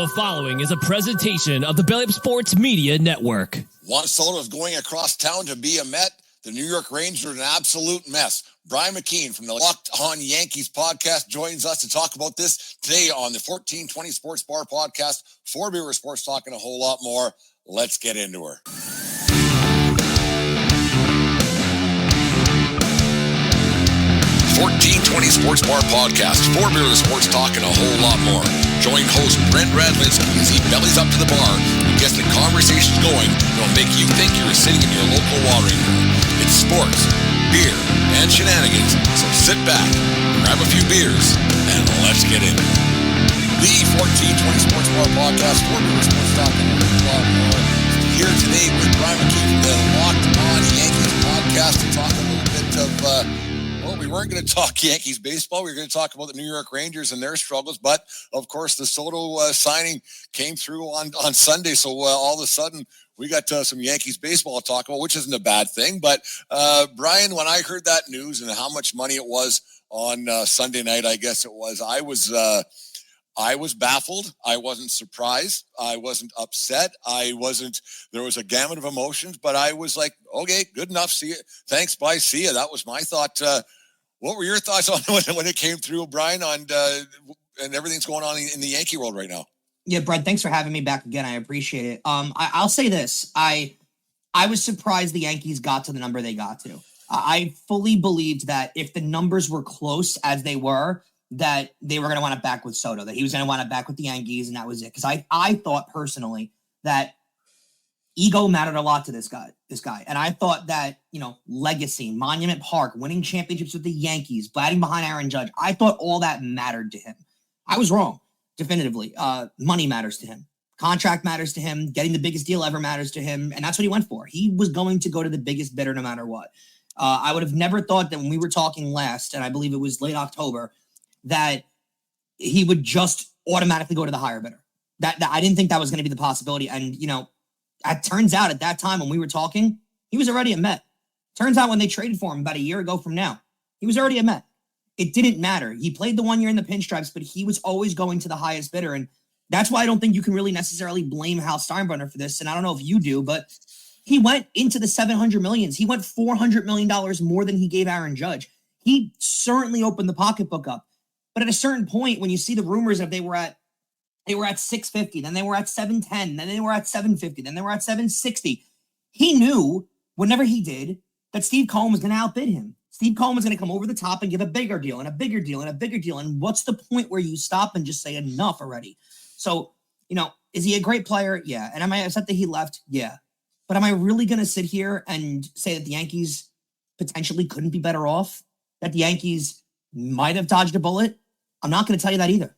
The following is a presentation of the Belly Up Sports Media Network. Juan Soto is going across town to be a Met. The New York Rangers are an absolute mess. Brian McKeon from the Locked On Yankees podcast joins us to talk about this today on the 1420 Sports Bar podcast. 4 Beer Sports talking a whole lot more. Let's get into her. 1420 Sports Bar podcast. 4 Beer Sports talking a whole lot more. Join host Brent Radlinsky as he bellies up to the bar and gets the conversations going that'll make you think you're sitting in your local watering room. It's sports, beer, and shenanigans. So sit back, grab a few beers, and let's get in. The 1420 Sports Bar podcast. 4 Beer Sports talking a whole lot more. Here today with Brian McKeon from the Locked On Yankees podcast to talk a little bit of we weren't going to talk Yankees baseball. We were going to talk about the New York Rangers and their struggles. But, of course, the Soto signing came through on Sunday. So, all of a sudden, we got some Yankees baseball to talk about, which isn't a bad thing. But, Brian, when I heard that news and how much money it was on Sunday night, I guess it was, I was baffled. I wasn't surprised. I wasn't upset. There was a gamut of emotions. But I was like, okay, good enough. See you. Thanks, bye, see you. That was my thought. What were your thoughts on when it came through, Brian, and everything's going on in the Yankee world right now? Yeah, Brett, thanks for having me back again. I appreciate it. I'll say this. I was surprised the Yankees got to the number they got to. I fully believed that if the numbers were close as they were, that they were going to wind up back with Soto, that he was going to wind up back with the Yankees, and that was it. Because I thought personally that ego mattered a lot to this guy. And I thought that, legacy, Monument Park, winning championships with the Yankees, batting behind Aaron Judge, I thought all that mattered to him. I was wrong, definitively. Money matters to him. Contract matters to him. Getting the biggest deal ever matters to him. And that's what he went for. He was going to go to the biggest bidder no matter what. I would have never thought that when we were talking last, and I believe it was late October, that he would just automatically go to the higher bidder. That I didn't think that was going to be the possibility. And, it turns out at that time when we were talking, he was already a Met. Turns out when they traded for him about a year ago from now, he was already a Met. It didn't matter. He played the 1 year in the pinstripes, but he was always going to the highest bidder. And that's why I don't think you can really necessarily blame Hal Steinbrenner for this. And I don't know if you do, but he went into the $700 million. He went $400 million more than he gave Aaron Judge. He certainly opened the pocketbook up. But at a certain point, when you see the rumors of they were at 650, then they were at 710, then they were at 750, then they were at 760. He knew, whenever he did, that Steve Cohen was going to outbid him. Steve Cohen was going to come over the top and give a bigger deal and a bigger deal and a bigger deal. And what's the point where you stop and just say enough already? So, is he a great player? Yeah. And am I upset that he left? Yeah. But am I really going to sit here and say that the Yankees potentially couldn't be better off? That the Yankees might have dodged a bullet? I'm not going to tell you that either.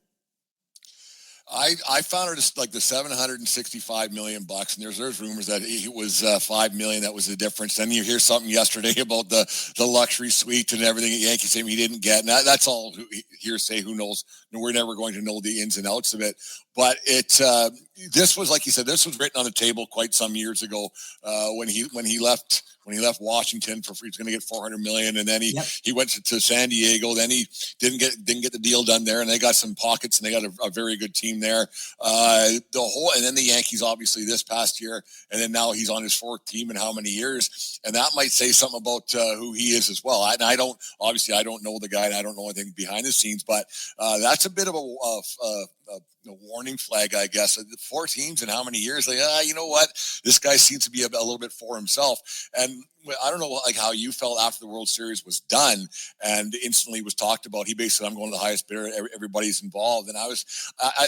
I found it like the $765 million, and there's rumors that it was $5 million. That was the difference. Then you hear something yesterday about the luxury suite and everything at Yankee Stadium he didn't get. And that's all hearsay. Who knows? We're never going to know the ins and outs of it. But this was, like you said, this was written on the table quite some years ago when he left Washington for free. He's going to get $400 million, and then he went to San Diego. Then he didn't get the deal done there, and they got some pockets, and they got a very good team there. And then the Yankees, obviously, this past year, and then now he's on his fourth team in how many years? And that might say something about who he is as well. I don't know the guy, and I don't know anything behind the scenes, but that's a bit of a warning flag, I guess. 4 teams in how many years? Like, you know what? This guy seems to be a little bit for himself. And I don't know, like how you felt after the World Series was done and instantly was talked about. He basically, I'm going to the highest bidder. Everybody's involved. And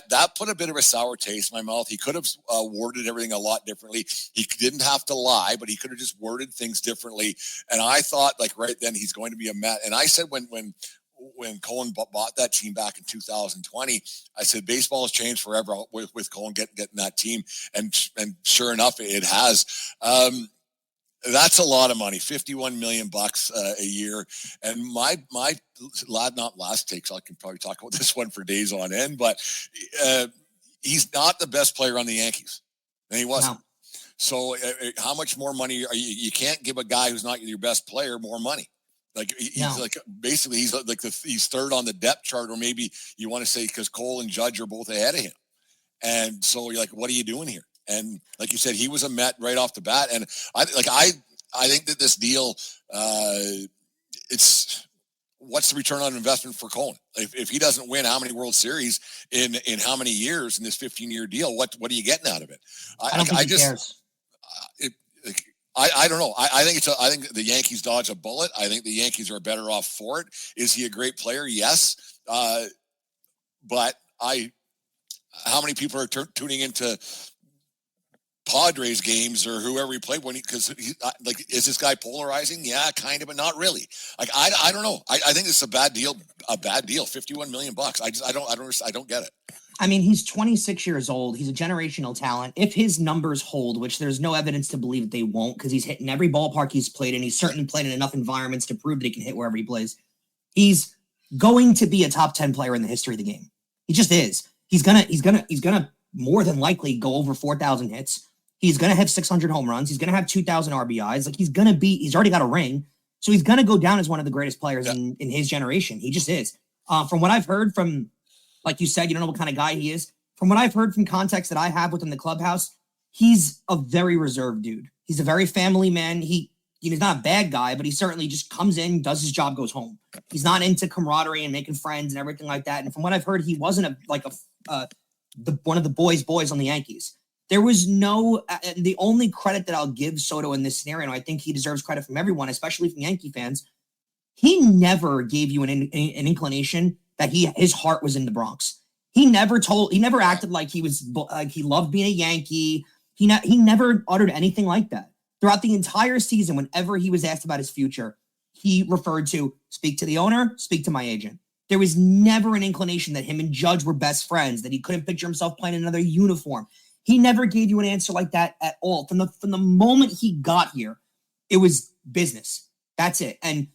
that put a bit of a sour taste in my mouth. He could have worded everything a lot differently. He didn't have to lie, but he could have just worded things differently. And I thought, like, right then he's going to be a Met. And I said, when Cohen bought that team back in 2020, I said, baseball has changed forever with Cohen getting that team. And sure enough, it has. That's a lot of money, $51 million a year. And my not last take, so I can probably talk about this one for days on end, but he's not the best player on the Yankees. And he wasn't. No. So how much more money you can't give a guy who's not your best player more money. Like he's like basically he's like he's third on the depth chart, or maybe you want to say because Cole and Judge are both ahead of him. And so you're like, what are you doing here? And like you said, he was a Met right off the bat. And I think that this deal, it's what's the return on investment for Cohen? If he doesn't win how many World Series in how many years in this 15-year deal, what are you getting out of it? I don't think he cares. I don't know. I think the Yankees dodge a bullet. I think the Yankees are better off for it. Is he a great player? Yes. But how many people are tuning into Padres games or whoever he played because is this guy polarizing? Yeah, kind of, but not really. Like, I don't know. I think it's a bad deal. $51 million. I don't get it. I mean, he's 26 years old. He's a generational talent. If his numbers hold, which there's no evidence to believe that they won't, because he's hitting every ballpark he's played in. He's certainly played in enough environments to prove that he can hit wherever he plays. He's going to be a top 10 player in the history of the game. He just is. He's gonna more than likely go over 4,000 hits. He's gonna have 600 home runs. He's gonna have 2,000 RBIs. Like, he's already got a ring, so he's gonna go down as one of the greatest players in his generation. He just is. From what I've heard from, like you said, you don't know what kind of guy he is. From what I've heard from context that I have within the clubhouse, he's a very reserved dude. He's a very family man. He's not a bad guy, but he certainly just comes in, does his job, goes home. He's not into camaraderie and making friends and everything like that. And from what I've heard, he wasn't one of the boys on the Yankees. There was the only credit that I'll give Soto in this scenario, and I think he deserves credit from everyone, especially from Yankee fans. He never gave you an inclination that his heart was in the Bronx. He never acted like he loved being a Yankee. He never uttered anything like that. Throughout the entire season, whenever he was asked about his future, he referred to speak to the owner, speak to my agent. There was never an inclination that him and Judge were best friends, that he couldn't picture himself playing in another uniform. He never gave you an answer like that at all. From the moment he got here, it was business. That's it. And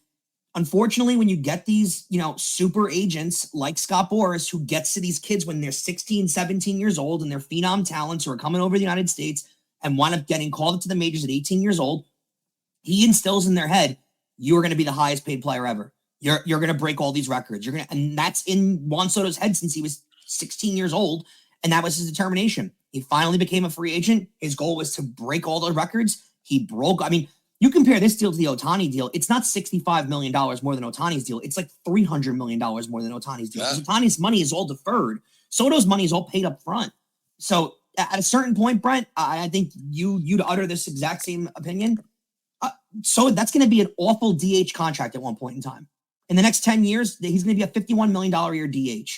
unfortunately, when you get these, super agents like Scott Boras, who gets to these kids when they're 16, 17 years old and they're phenom talents who are coming over to the United States and wind up getting called up to the majors at 18 years old, he instills in their head, you're going to be the highest paid player ever. You're going to break all these records. And that's in Juan Soto's head since he was 16 years old. And that was his determination. He finally became a free agent. His goal was to break all the records. He broke. I mean, you compare this deal to the Ohtani deal. It's not $65 million more than Ohtani's deal. It's like $300 million more than Ohtani's deal. Yeah. Ohtani's money is all deferred. Soto's money is all paid up front. So at a certain point, Brent, I think you'd utter this exact same opinion. So that's going to be an awful DH contract at one point in time. In the next 10 years, he's going to be a $51 million a year DH.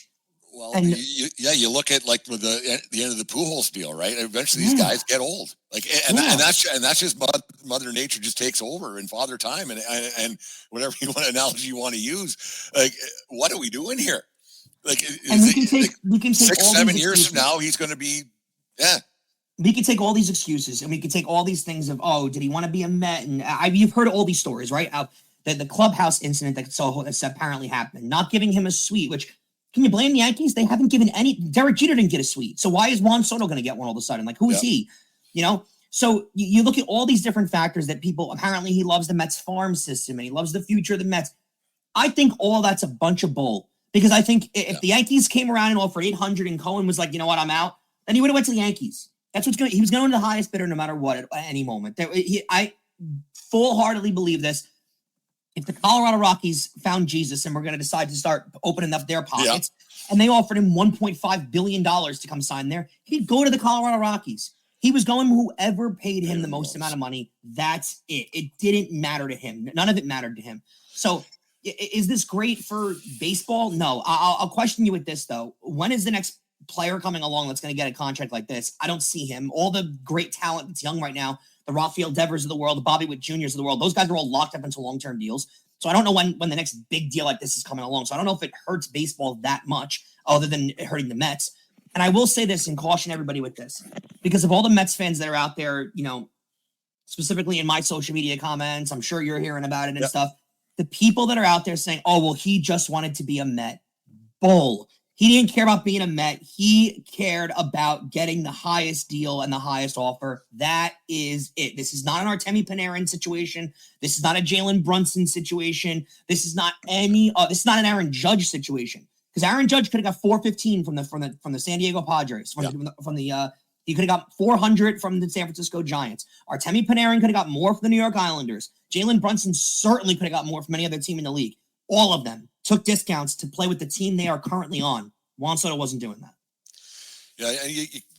Well, and you look at like with the end of the Pujols deal, right? Eventually, these guys get old, and that's just Mother Nature just takes over and Father Time and whatever analogy you want to use. Like, what are we doing here? Like, we can take 6-7 years from now, he's going to be, We could take all these excuses and we could take all these things of, did he want to be a Met? And you've heard all these stories, right? The clubhouse incident that's apparently happened, not giving him a suite, which. Can you blame the Yankees? They haven't given any. Derek Jeter didn't get a suite. So why is Juan Soto going to get one all of a sudden? Like, who is he? So you look at all these different factors that people, apparently he loves the Mets farm system and he loves the future of the Mets. I think all that's a bunch of bull, because I think if the Yankees came around and offered 800 and Cohen was like, you know what, I'm out, then he would have went to the Yankees. He was going to the highest bidder no matter what at any moment. I full-heartedly believe this. If the Colorado Rockies found Jesus and we're going to decide to start opening up their pockets and they offered him $1.5 billion to come sign there, he'd go to the Colorado Rockies. He was going whoever paid him the most amount of money. That's it. It didn't matter to him. None of it mattered to him. So is this great for baseball? No. I'll question you with this, though. When is the next player coming along that's going to get a contract like this? I don't see him. All the great talent that's young right now, the Rafael Devers of the world, the Bobby Witt Juniors of the world, those guys are all locked up into long-term deals. So I don't know when the next big deal like this is coming along. So I don't know if it hurts baseball that much other than hurting the Mets. And I will say this and caution everybody with this, because of all the Mets fans that are out there, specifically in my social media comments, I'm sure you're hearing about it and stuff. The people that are out there saying, he just wanted to be a Met. Bull. He didn't care about being a Met. He cared about getting the highest deal and the highest offer. That is it. This is not an Artemi Panarin situation. This is not a Jalen Brunson situation. This is not an Aaron Judge situation. because Aaron Judge could have got 415 from the San Diego Padres. He could have got 400 from the San Francisco Giants. Artemi Panarin could have got more from the New York Islanders. Jalen Brunson certainly could have got more from any other team in the league. All of them took discounts to play with the team they are currently on. Juan Soto wasn't doing that. Yeah,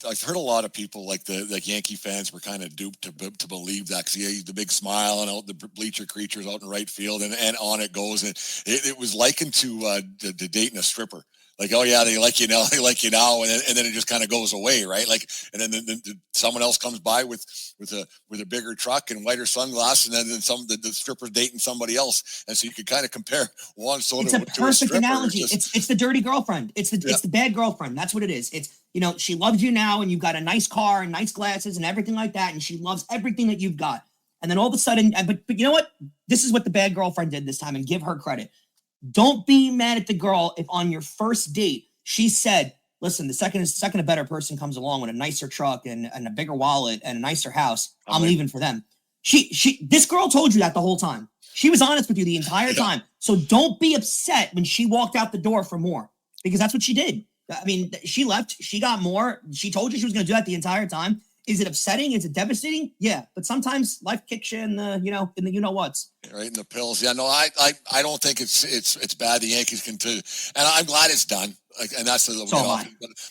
I've heard a lot of people like Yankee fans were kind of duped to believe that because he's the big smile and out the bleacher creatures out in right field and on it goes, and it was likened to dating a stripper. Like, oh yeah, they like you now, and then it just kind of goes away, right? Like, and then someone else comes by with a bigger truck and whiter sunglasses, and then the stripper's dating somebody else, and so you could kind of compare Juan Soto. It's a perfect analogy. It's the dirty girlfriend. It's the bad girlfriend. That's what it is. It's, she loves you now, and you've got a nice car and nice glasses and everything like that, and she loves everything that you've got. And then all of a sudden, but you know what? This is what the bad girlfriend did this time, and give her credit. Don't be mad at the girl if on your first date she said, listen, the second a better person comes along with a nicer truck and a bigger wallet and a nicer house, I'm leaving for them. This girl told you that the whole time. She was honest with you the entire time. So don't be upset when she walked out the door for more, because that's what she did. I mean, she left, she got more. She told you she was going to do that the entire time. Is it upsetting? Is it devastating? Yeah, but sometimes life kicks you in the whats. Right in the pills. Yeah, no, I don't think it's bad. The Yankees can too, and I'm glad it's done. And that's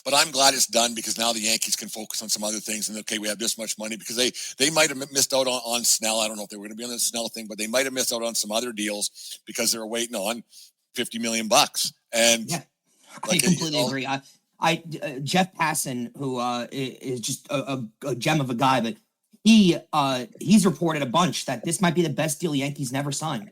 but I'm glad it's done because now the Yankees can focus on some other things. And okay, we have this much money because they might have missed out on Snell. I don't know if they were going to be on the Snell thing, but they might have missed out on some other deals because they were waiting on $50 million. And yeah, I completely agree. Jeff Passan, who is just a gem of a guy, but he's reported a bunch that this might be the best deal Yankees never signed,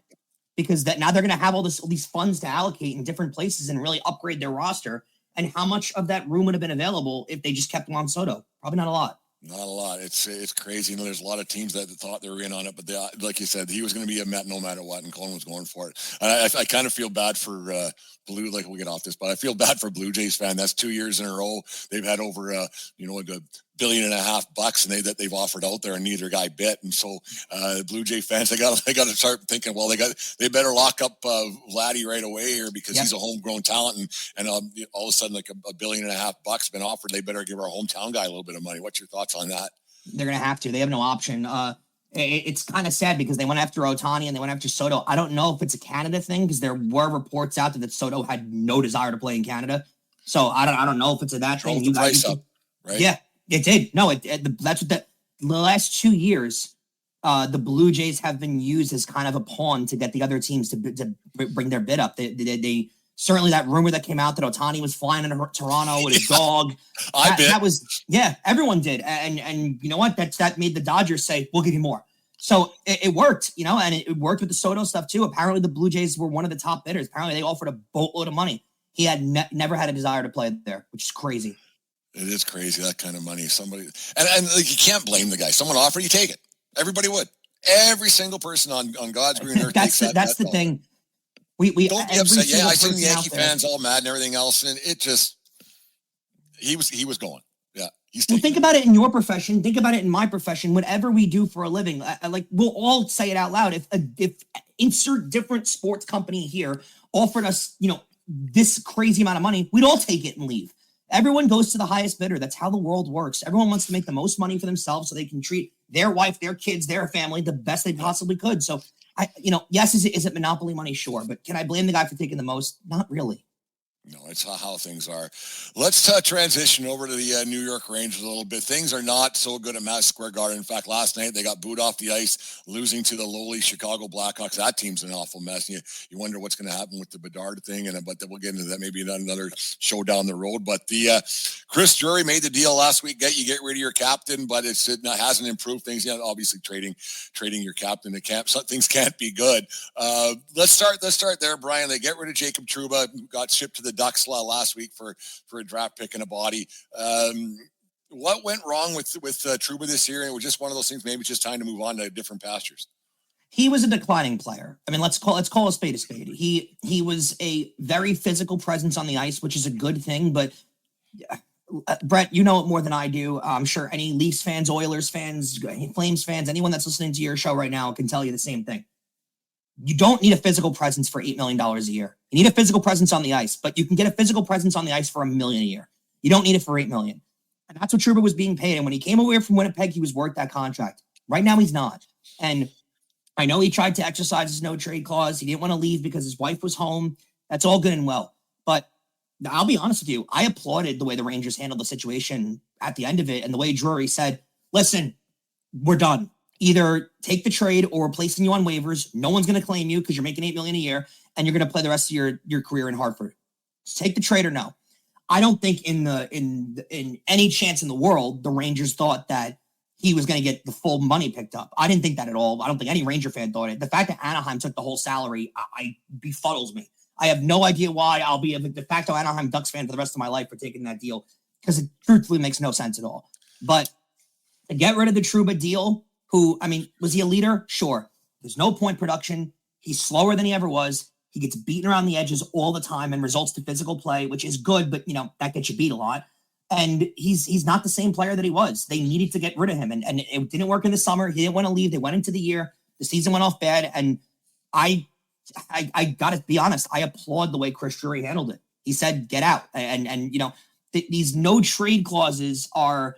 because that now they're going to have all these funds to allocate in different places and really upgrade their roster. And how much of that room would have been available if they just kept Juan Soto? Probably not a lot. Not a lot. It's crazy. There's a lot of teams that thought they were in on it, but like you said, he was going to be a Met no matter what, and Cohen was going for it. I kind of feel bad for Blue. Like, we'll get off this, but I feel bad for Blue Jays fan. That's 2 years in a row they've had over $1.5 billion, and they've offered out there, and neither guy bit. And so Blue Jay fans, they got to start thinking, well, they better lock up Vladdy right away here because he's a homegrown talent, and all of a sudden, like $1.5 billion been offered. They better give our hometown guy a little bit of money. What's your thoughts on that? They're going to have to. They have no option. It's kind of sad because they went after Ohtani and they went after Soto. I don't know if it's a Canada thing, because there were reports out that Soto had no desire to play in Canada. So I don't know if it's a that thing. You guys, up, right? Yeah, it did. No, that's what the last 2 years, the Blue Jays have been used as kind of a pawn to get the other teams to bring their bid up. They certainly, that rumor that came out that Ohtani was flying into Toronto with his dog. That was, everyone did. And you know what? That made the Dodgers say, we'll give you more. So it worked, and it worked with the Soto stuff too. Apparently the Blue Jays were one of the top bidders. Apparently they offered a boatload of money. He had never had a desire to play there, which is crazy. It is crazy, that kind of money. Somebody, and like, you can't blame the guy. Someone offered, you take it. Everybody would. Every single person on God's green earth takes that. That's the thing. We don't be upset. Yeah, I seen the Yankee fans all mad and everything else, and it just he was going. Yeah, well, think about it in your profession. Think about it in my profession. Whatever we do for a living, like, we'll all say it out loud. If insert different sports company here offered us, this crazy amount of money, we'd all take it and leave. Everyone goes to the highest bidder. That's how the world works. Everyone wants to make the most money for themselves so they can treat their wife, their kids, their family the best they possibly could. So, yes, is it monopoly money? Sure. But can I blame the guy for taking the most? Not really. No, it's how things are. Let's transition over to the New York Rangers a little bit. Things are not so good at Madison Square Garden. In fact, last night they got booed off the ice, losing to the lowly Chicago Blackhawks. That team's an awful mess. You wonder what's going to happen with the Bedard thing, but we'll get into that maybe another show down the road. But the Chris Drury made the deal last week. Get rid of your captain, but it hasn't improved things yet. Obviously, trading your captain to camp, some things can't be good. Let's start there, Brian. They get rid of Jacob Trouba, got shipped to the Ducks last week for a draft pick and a body. What went wrong with Trouba this year? And it was just one of those things. Maybe it's just time to move on to different pastures. He was a declining player. I mean, let's call a spade a spade. He was a very physical presence on the ice, which is a good thing. But Brett, you know it more than I do. I'm sure any Leafs fans, Oilers fans, Flames fans, anyone that's listening to your show right now can tell you the same thing. You don't need a physical presence for $8 million a year. You need a physical presence on the ice, but you can get a physical presence on the ice for $1 million a year. You don't need it for $8 million. And that's what Trouba was being paid. And when he came away from Winnipeg, he was worth that contract. Right now, he's not. And I know he tried to exercise his no trade clause. He didn't want to leave because his wife was home. That's all good and well. But I'll be honest with you. I applauded the way the Rangers handled the situation at the end of it. And the way Drury said, listen, we're done. Either take the trade or we're placing you on waivers. No one's going to claim you because you're making $8 million a year and you're going to play the rest of your career in Hartford. Just take the trade or no. I don't think in any chance in the world, the Rangers thought that he was going to get the full money picked up. I didn't think that at all. I don't think any Ranger fan thought it. The fact that Anaheim took the whole salary, I befuddles me. I have no idea why. I'll be a de facto Anaheim Ducks fan for the rest of my life for taking that deal because it truthfully makes no sense at all. But to get rid of the Trouba deal, who, I mean, was he a leader? Sure. There's no point production. He's slower than he ever was. He gets beaten around the edges all the time and results to physical play, which is good, but, that gets you beat a lot. And he's not the same player that he was. They needed to get rid of him. And it didn't work in the summer. He didn't want to leave. They went into the year. The season went off bad. And I got to be honest. I applaud the way Chris Drury handled it. He said, get out. And these no trade clauses are,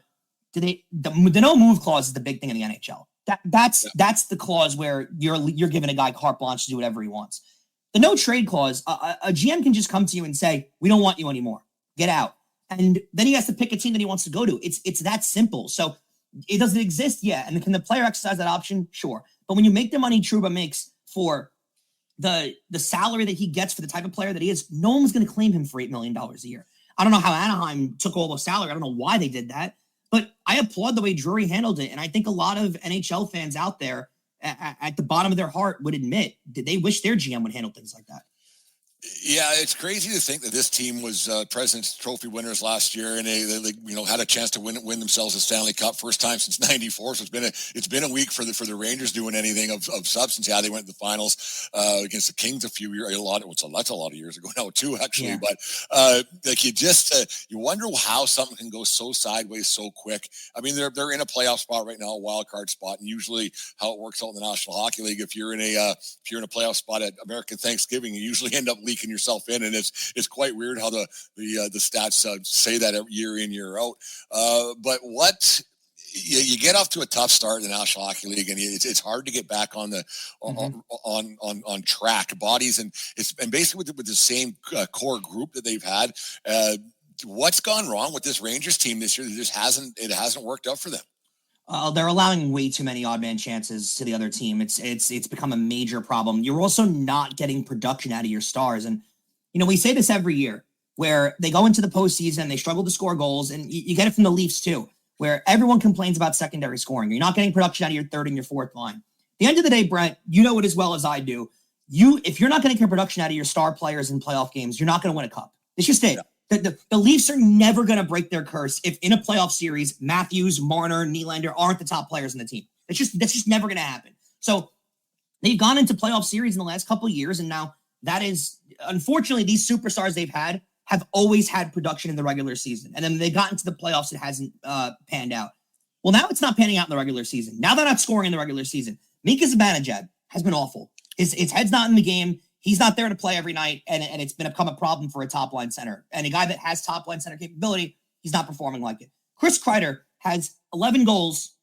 the no move clause is the big thing in the NHL. That's the clause where you're giving a guy carte blanche to do whatever he wants. The no trade clause, a GM can just come to you and say, we don't want you anymore. Get out. And then he has to pick a team that he wants to go to. It's that simple. So it doesn't exist yet. And can the player exercise that option? Sure. But when you make the money Trouba makes for the salary that he gets for the type of player that he is, no one's going to claim him for $8 million a year. I don't know how Anaheim took all the salary. I don't know why they did that. But I applaud the way Drury handled it. And I think a lot of NHL fans out there at the bottom of their heart would admit that they wish their GM would handle things like that. Yeah, it's crazy to think that this team was President's Trophy winners last year, and they had a chance to win themselves a Stanley Cup first time since '94. So it's been a week for the Rangers doing anything of substance. Yeah, they went to the finals against the Kings a few years, that's a lot of years ago now too, actually. Yeah. But you wonder how something can go so sideways so quick. I mean, they're in a playoff spot right now, a wild card spot, and usually how it works out in the National Hockey League, if you're in a playoff spot at American Thanksgiving, you usually end up leaking yourself in, and it's quite weird how the stats say that year in, year out. But what you get off to a tough start in the National Hockey League, and it's hard to get back on the on track. Bodies and basically with the same core group that they've had. What's gone wrong with this Rangers team this year? It hasn't worked out for them. They're allowing way too many odd man chances to the other team. It's become a major problem. You're also not getting production out of your stars. And, we say this every year where they go into the postseason, they struggle to score goals, and you get it from the Leafs too, where everyone complains about secondary scoring. You're not getting production out of your third and your fourth line. At the end of the day, Brent, you know it as well as I do. If you're not going to get production out of your star players in playoff games, you're not going to win a cup. It's just it. Yeah. The Leafs are never going to break their curse if in a playoff series, Matthews, Marner, Nylander aren't the top players in the team. That's just never going to happen. So they've gone into playoff series in the last couple of years, and now that is, unfortunately, these superstars they've had have always had production in the regular season. And then they got into the playoffs, it hasn't panned out. Well, now it's not panning out in the regular season. Now they're not scoring in the regular season. Mika Zibanejad has been awful. His head's not in the game. He's not there to play every night, and it's become a problem for a top-line center. And a guy that has top-line center capability, he's not performing like it. Chris Kreider has 11 goals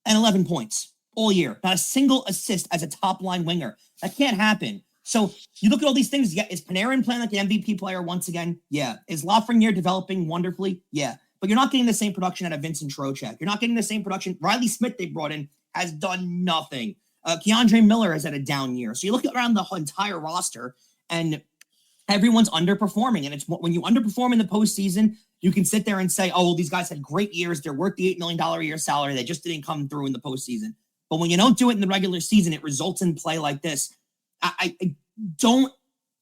and 11 points all year. Not a single assist as a top-line winger. That can't happen. So you look at all these things. Yeah, is Panarin playing like an MVP player once again? Yeah. Is Lafreniere developing wonderfully? Yeah. But you're not getting the same production out of Vincent Trocheck. You're not getting the same production. Riley Smith they brought in has done nothing. Keandre Miller has had a down year. So you look around the entire roster, and everyone's underperforming. And it's when you underperform in the postseason, you can sit there and say, oh, well, these guys had great years. They're worth the $8 million a year salary. They just didn't come through in the postseason. But when you don't do it in the regular season, it results in play like this. I don't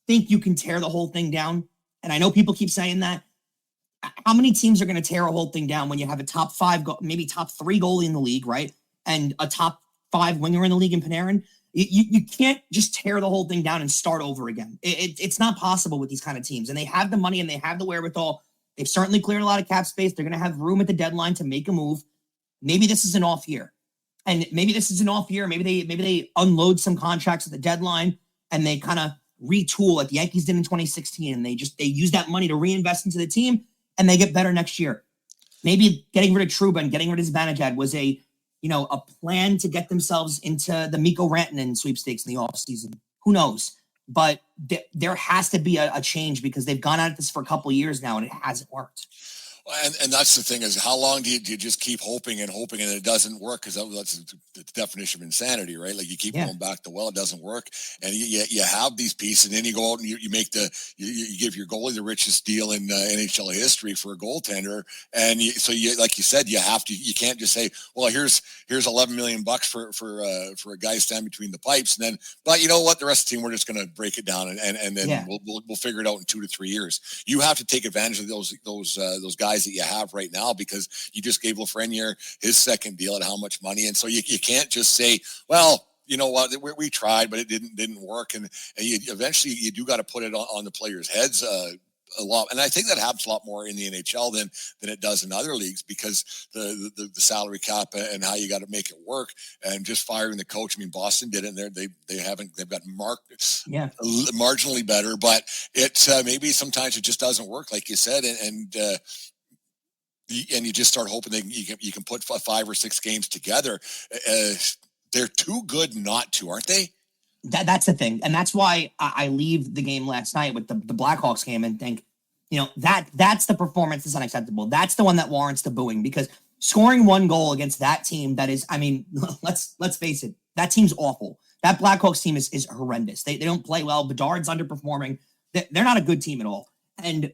think you can tear the whole thing down. And I know people keep saying that. How many teams are going to tear a whole thing down when you have a top five, maybe top three goalie in the league, right? And a top five winger in the league in Panarin? You can't just tear the whole thing down and start over again. It's not possible with these kind of teams. And they have the money and they have the wherewithal. They've certainly cleared a lot of cap space. They're going to have room at the deadline to make a move. Maybe this is an off year. And maybe this is an off year. Maybe they unload some contracts at the deadline and they kind of retool like the Yankees did in 2016. And they use that money to reinvest into the team and they get better next year. Maybe getting rid of Trouba and getting rid of Zibanejad was a plan to get themselves into the Mikko Rantanen sweepstakes in the offseason. Who knows? But there has to be a change because they've gone at this for a couple of years now and it hasn't worked. And that's the thing is how long do you just keep hoping and it doesn't work? Because that's the definition of insanity, right? Like you keep going back to, well, it doesn't work. And you have these pieces and then you go out and you make you give your goalie the richest deal in NHL history for a goaltender. And so like you said, you can't just say, well, here's $11 million for a guy standing between the pipes. And then, but you know what, the rest of the team, we're just going to break it down and then we'll figure it out in 2 to 3 years. You have to take advantage of those guys that you have right now because you just gave Lafreniere his second deal at how much money. And so you can't just say, well, you know what, we tried, but it didn't work. And eventually you do got to put it on the players' heads a lot. And I think that happens a lot more in the NHL than it does in other leagues because the salary cap and how you got to make it work and just firing the coach. I mean, Boston did it and they've got marginally better, but it's maybe sometimes it just doesn't work like you said. And you just start hoping that you can put 5 or 6 games together. They're too good not to, aren't they? That's the thing. And that's why I leave the game last night with the Blackhawks game and think, that's the performance that's unacceptable. That's the one that warrants the booing because scoring 1 goal against that team that is, I mean, let's face it, that team's awful. That Blackhawks team is horrendous. They don't play well. Bedard's underperforming. They're not a good team at all. And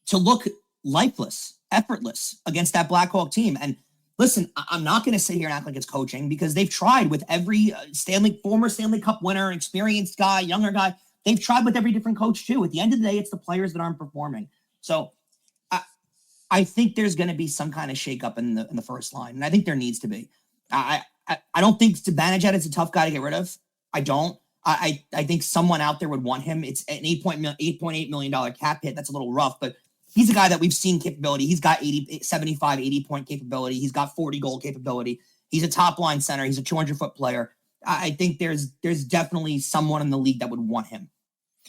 to look lifeless, effortless against that Blackhawk team. And listen, I'm not going to sit here and act like it's coaching because they've tried with every former Stanley Cup winner, experienced guy, younger guy. They've tried with every different coach too. At the end of the day, it's the players that aren't performing. So I think there's going to be some kind of shakeup in the first line. And I think there needs to be. I don't think Zibanejad is a tough guy to get rid of. I don't. I think someone out there would want him. It's an $8.8 million cap hit. That's a little rough, but he's a guy that we've seen capability. He's got 75, 80 point capability. He's got 40 goal capability. He's a top line center. He's a 200-foot player. I think there's definitely someone in the league that would want him.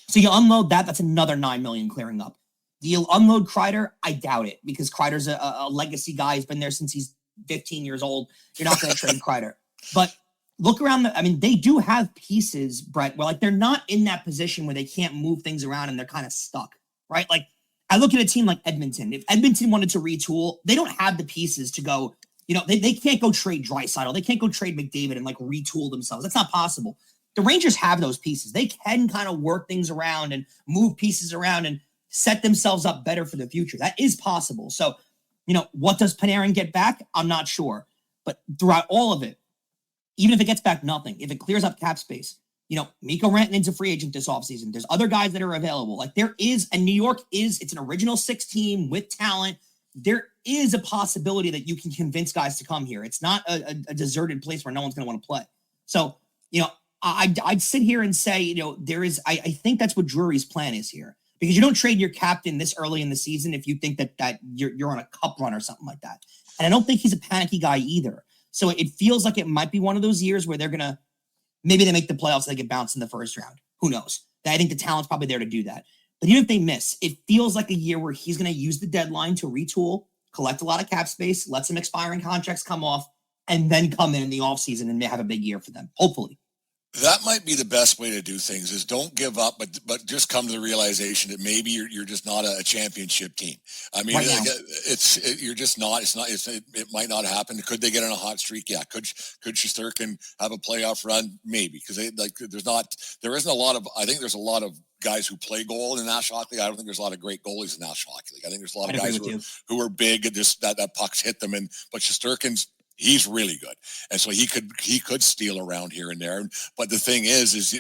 So you unload that. That's another $9 million clearing up. Do you unload Kreider? I doubt it because Kreider's a legacy guy. He's been there since he's 15 years old. You're not going to trade Kreider. But look around. They do have pieces, Brett, where like they're not in that position where they can't move things around and they're kind of stuck, right? Like I look at a team like Edmonton. If Edmonton wanted to retool, they don't have the pieces to go, they can't go trade Draisaitl. They can't go trade McDavid and like retool themselves. That's not possible. The Rangers have those pieces. They can kind of work things around and move pieces around and set themselves up better for the future. That is possible. So, what does Panarin get back? I'm not sure. But throughout all of it, even if it gets back nothing, if it clears up cap space, Mikko Rantanen's a free agent this offseason. There's other guys that are available. Like there is, and New York it's an original 6 team with talent. There is a possibility that you can convince guys to come here. It's not a deserted place where no one's going to want to play. So, I'd sit here and say, there is, I think that's what Drury's plan is here because you don't trade your captain this early in the season if you think that you're on a cup run or something like that. And I don't think he's a panicky guy either. So it feels like it might be one of those years where maybe they make the playoffs, they get bounced in the first round. Who knows? I think the talent's probably there to do that. But even if they miss, it feels like a year where he's going to use the deadline to retool, collect a lot of cap space, let some expiring contracts come off, and then come in the offseason and have a big year for them, hopefully. That might be the best way to do things is don't give up, but just come to the realization that maybe you're just not a championship team. I mean, you're just not. It might not happen. Could they get on a hot streak? Yeah. Could Shesterkin have a playoff run? Maybe because there isn't a lot of. I think there's a lot of guys who play goal in the National Hockey League. I don't think there's a lot of great goalies in the National Hockey League. I think there's a lot of guys who are big and just that pucks hit them. But Shesterkin's. He's really good, and so he could steal around here and there. But the thing is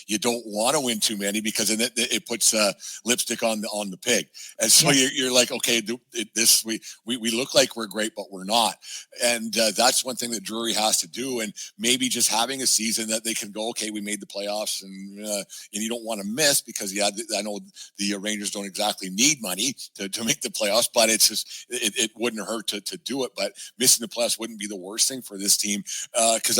you don't want to win too many because then it puts lipstick on the pig, and so you're like, okay, we look like we're great, but we're not, and that's one thing that Drury has to do, and maybe just having a season that they can go, okay, we made the playoffs, and you don't want to miss because I know the Rangers don't exactly need money to make the playoffs, but it's just it wouldn't hurt to do it, but missing the playoffs honest, wouldn't be the worst thing for this team because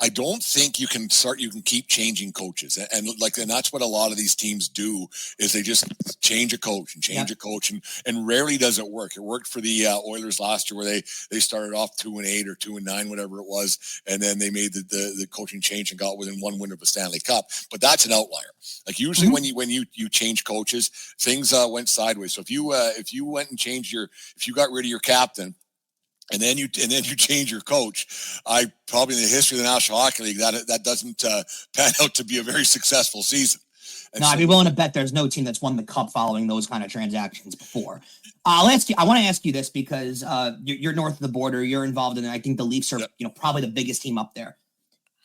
I don't think you can keep changing coaches. And that's what a lot of these teams do is they just change a coach and change a coach. And rarely does it work. It worked for the Oilers last year where they started off 2-8 or 2-9, whatever it was. And then they made the coaching change and got within one win of a Stanley Cup. But that's an outlier. Like usually when you change coaches, things went sideways. So if you went and if you got rid of your captain, and then you change your coach, probably in the history of the National Hockey League, that doesn't pan out to be a very successful season. And I'd be willing to bet there's no team that's won the cup following those kind of transactions before. I want to ask you this because you're north of the border, you're involved in it. I think the Leafs are probably the biggest team up there.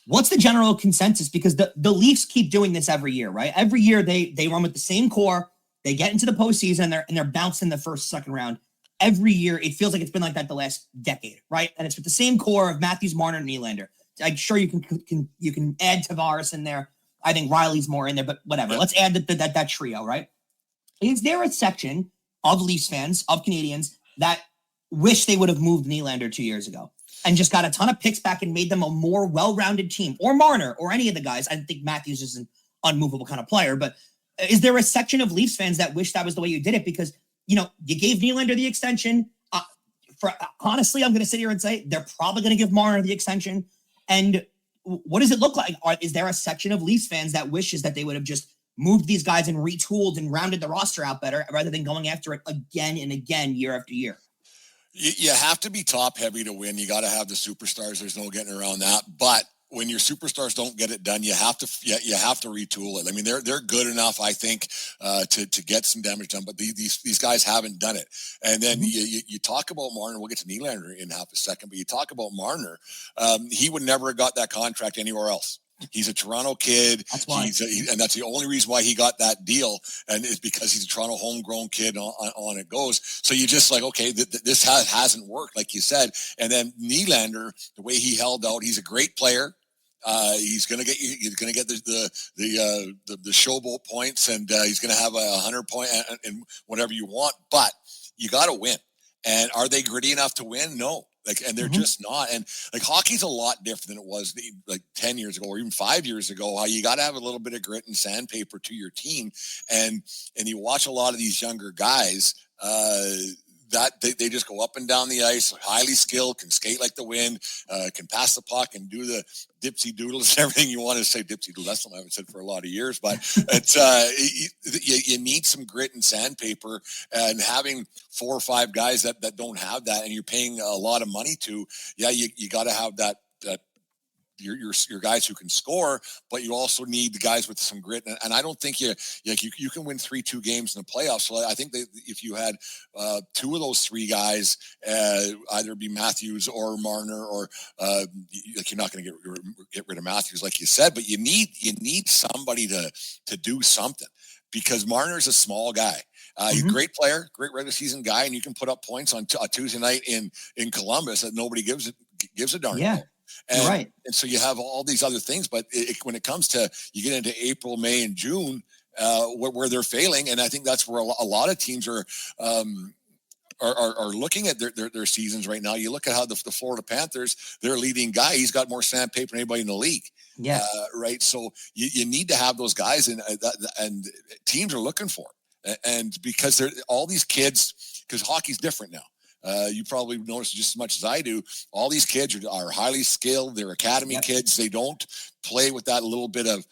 What's the general consensus? Because the Leafs keep doing this every year, right? Every year they run with the same core, they get into the postseason and they're bounced in the first, second round. Every year, it feels like it's been like that the last decade, right? And it's with the same core of Matthews, Marner, and Nylander. I'm sure you can add Tavares in there. I think Riley's more in there, but whatever. Let's add that trio, right? Is there a section of Leafs fans, of Canadians, that wish they would have moved Nylander 2 years ago and just got a ton of picks back and made them a more well-rounded team, or Marner, or any of the guys? I think Matthews is an unmovable kind of player, but is there a section of Leafs fans that wish that was the way you did it? Because you gave Nylander the extension. Honestly, I'm going to sit here and say they're probably going to give Marner the extension. And what does it look like? Is there a section of Leafs fans that wishes that they would have just moved these guys and retooled and rounded the roster out better rather than going after it again and again year after year? You have to be top heavy to win. You got to have the superstars. There's no getting around that. But when your superstars don't get it done, you have to retool it. I mean, they're good enough, I think, to get some damage done. But these guys haven't done it. And then you talk about Marner. We'll get to Nylander in half a second. But you talk about Marner. He would never have got that contract anywhere else. He's a Toronto kid. That's why. And that's the only reason why he got that deal. And it's because he's a Toronto homegrown kid. On it goes. So you just like, okay, this hasn't worked, like you said. And then Nylander, the way he held out, he's a great player. He's gonna get the showboat points, and he's gonna have 100 point and whatever you want. But you got to win. And are they gritty enough to win? No. And they're just not. And hockey's a lot different than it was 10 years ago or even 5 years ago. How you got to have a little bit of grit and sandpaper to your team. And you watch a lot of these younger guys. That they just go up and down the ice, highly skilled, can skate like the wind, can pass the puck and do the dipsy doodles, everything you want to say. Dipsy doodle, that's something I haven't said for a lot of years, but it's you need some grit and sandpaper, and having 4 or 5 guys that don't have that, and you're paying a lot of money to, you got to have that. Your guys who can score, but you also need the guys with some grit. And I don't think you can win 3-2 games in the playoffs. So I think that if you had 2 of those 3 guys, either be Matthews or Marner, or you're not going to get rid of Matthews, like you said, but you need somebody to do something, because Marner's a small guy. He's a great player, great regular season guy, and you can put up points on a Tuesday night in Columbus that nobody gives a darn. Yeah. And, right. And so you have all these other things, but when it comes to, you get into April, May, and June, where they're failing, and I think that's where a lot of teams are looking at their seasons right now. You look at how the Florida Panthers, their leading guy, he's got more sandpaper than anybody in the league. Yeah. Right. So you need to have those guys, and teams are looking for it. And because they're all these kids, because hockey's different now. You probably notice just as much as I do. All these kids are highly skilled. They're academy kids. They don't play with that little bit of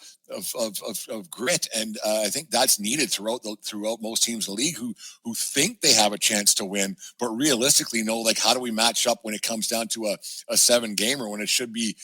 grit, and I think that's needed throughout most teams in the league who think they have a chance to win, but realistically know, how do we match up when it comes down to a 7-gamer when it should be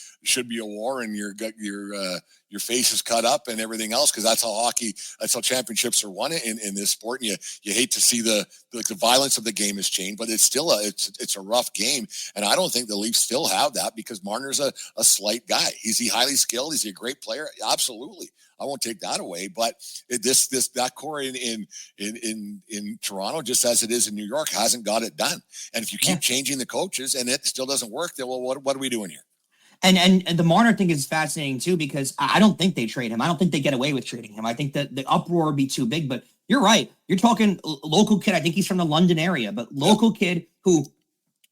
a war and your face is cut up and everything else, because that's how championships are won in this sport. And you hate to see the violence of the game has changed, but it's still it's a rough game. And I don't think the Leafs still have that, because Marner's a slight guy. Is he highly skilled? Is he a great player? Absolutely. I won't take that away, but that core in Toronto, just as it is in New York, hasn't got it done. And if you keep changing the coaches and it still doesn't work, then what are we doing here? And the Marner thing is fascinating too, because I don't think they trade him. I don't think they get away with trading him. I think that the uproar would be too big. But you're right. You're talking local kid. I think he's from the London area, but local kid who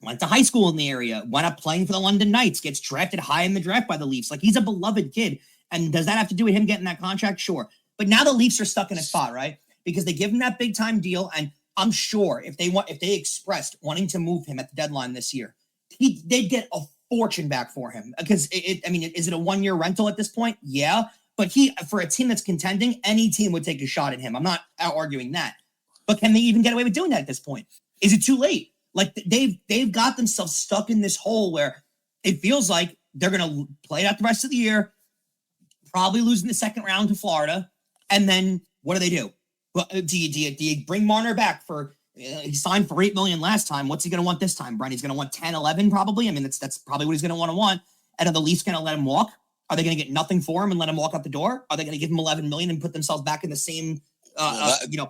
went to high school in the area, went up playing for the London Knights, gets drafted high in the draft by the Leafs. Like, he's a beloved kid. And does that have to do with him getting that contract? Sure. But now the Leafs are stuck in a spot, right? Because they give him that big time deal. And I'm sure if they expressed wanting to move him at the deadline this year, they'd get a fortune back for him. Because is it a 1 year rental at this point? Yeah. But for a team that's contending, any team would take a shot at him. I'm not out arguing that. But can they even get away with doing that at this point? Is it too late? Like, they've got themselves stuck in this hole where it feels like they're going to play it out the rest of the year, probably losing the second round to Florida. And then what do? Well, do you bring Marner back for he signed for $8 million last time? What's he going to want this time, Brian? He's going to want 10, 11 probably. I mean, that's probably what he's going to want. And are the Leafs going to let him walk? Are they going to get nothing for him and let him walk out the door? Are they going to give him $11 million and put themselves back in the same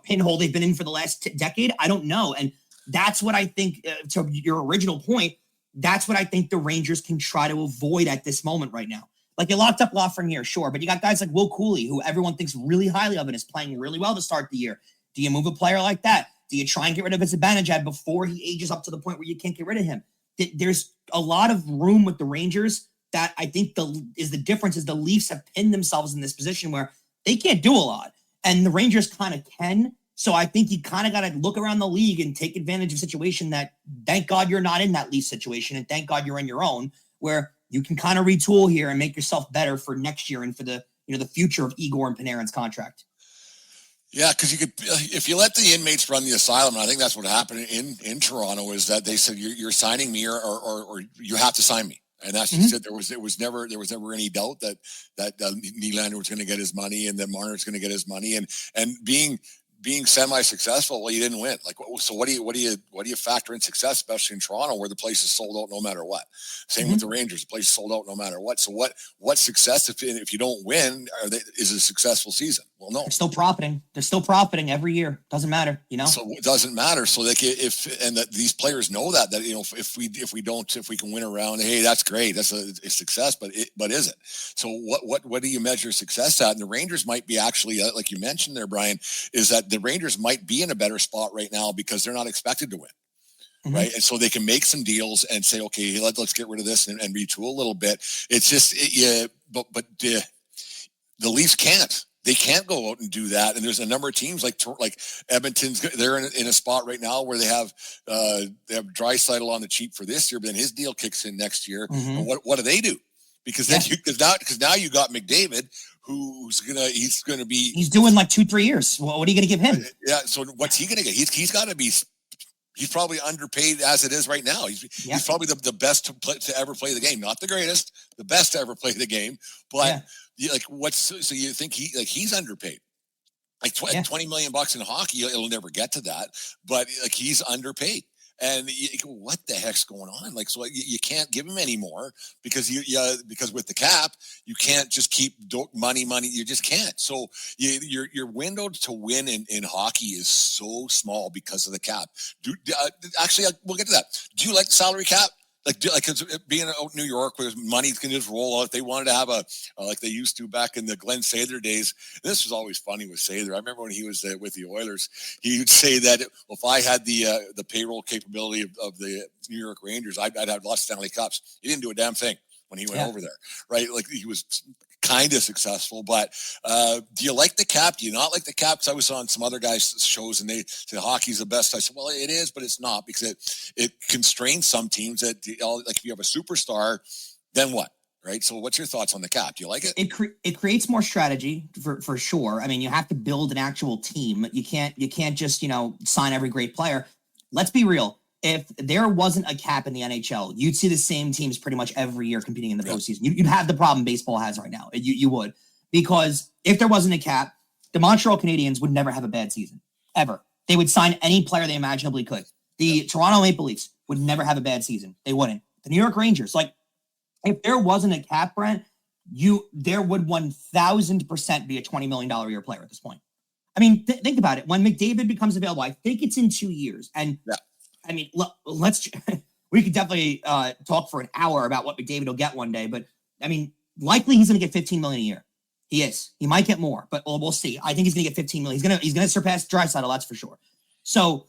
pinhole they've been in for the last decade? I don't know. And that's what I think, to your original point, that's what I think the Rangers can try to avoid at this moment right now. Like, you locked up Lafreniere, sure, but you got guys like Will Cooley, who everyone thinks really highly of and is playing really well to start the year. Do you move a player like that? Do you try and get rid of his advantage before he ages up to the point where you can't get rid of him? There's a lot of room with the Rangers that I think the difference is the Leafs have pinned themselves in this position where they can't do a lot, and the Rangers kind of can. So I think you kind of got to look around the league and take advantage of a situation that, thank God you're not in that Leafs situation, and thank God you're in your own, where you can kind of retool here and make yourself better for next year and for the future of Igor and Panarin's contract. Yeah, because you could, if you let the inmates run the asylum, and I think that's what happened in Toronto, is that they said you're signing me or you have to sign me. And that's just it. There was never any doubt that Nylander was going to get his money and that Marner was going to get his money, and being semi-successful. Well, you didn't win. Like, so what do you factor in success, especially in Toronto, where the place is sold out no matter what? Same with the Rangers, the place is sold out no matter what. So what success if you don't win is a successful season? Well, no, they're still profiting. They're still profiting every year. Doesn't matter, So it doesn't matter. So these players know that if we can win around, hey, that's great. That's a success. But is it? So what do you measure success at? And the Rangers might be actually, like you mentioned there, Brian, is that the Rangers might be in a better spot right now because they're not expected to win. Right. And so they can make some deals and say, okay, let's get rid of this and retool a little bit. It's just, but the Leafs can't. They can't go out and do that. And there's a number of teams like Edmonton's. They're in a spot right now where they have Draisaitl on the cheap for this year, but then his deal kicks in next year. And what do they do? Because now you got McDavid, he's doing like 2-3 years. Well, what are you going to give him? Yeah. So what's he going to get? He's got to be. He's probably underpaid as it is right now. He's probably the best to ever play the game. Not the greatest, the best to ever play the game. But so you think he's underpaid? Like $20 million in hockey, it'll never get to that. But like, he's underpaid. And what the heck's going on? Like, so you can't give him any more because because with the cap, you can't just keep money. You just can't. So your window to win in hockey is so small because of the cap. Actually, we'll get to that. Do you like the salary cap? Because being out in New York where money can just roll out, they wanted to have like they used to back in the Glenn Sather days. This was always funny with Sather. I remember when he was with the Oilers, he would say that if I had the payroll capability of the New York Rangers, I'd have lost Stanley Cups. He didn't do a damn thing when he went over there, right? Like, he was kind of successful, but do you like the cap? Do you not like the cap? Because I was on some other guys' shows and they said hockey's the best. I said, well, it is, but it's not, because it constrains some teams that, like, if you have a superstar, then what? Right. So what's your thoughts on the cap? Do you like it? It creates more strategy for sure. I mean, you have to build an actual team. You can't just, sign every great player. Let's be real. If there wasn't a cap in the NHL, you'd see the same teams pretty much every year competing in the postseason. You'd have the problem baseball has right now. You would, because if there wasn't a cap, the Montreal Canadiens would never have a bad season, ever. They would sign any player they imaginably could. The Toronto Maple Leafs would never have a bad season. They wouldn't. The New York Rangers, like, if there wasn't a cap, Brent, there would 1,000% be a $20 million a year player at this point. I mean, think about it. When McDavid becomes available, I think it's in 2 years. And I mean, we could definitely talk for an hour about what McDavid will get one day, but I mean, likely he's going to get $15 million a year. He is. He might get more, but we'll see. I think he's going to get $15 million. He's going to surpass Draisaitl, that's for sure. So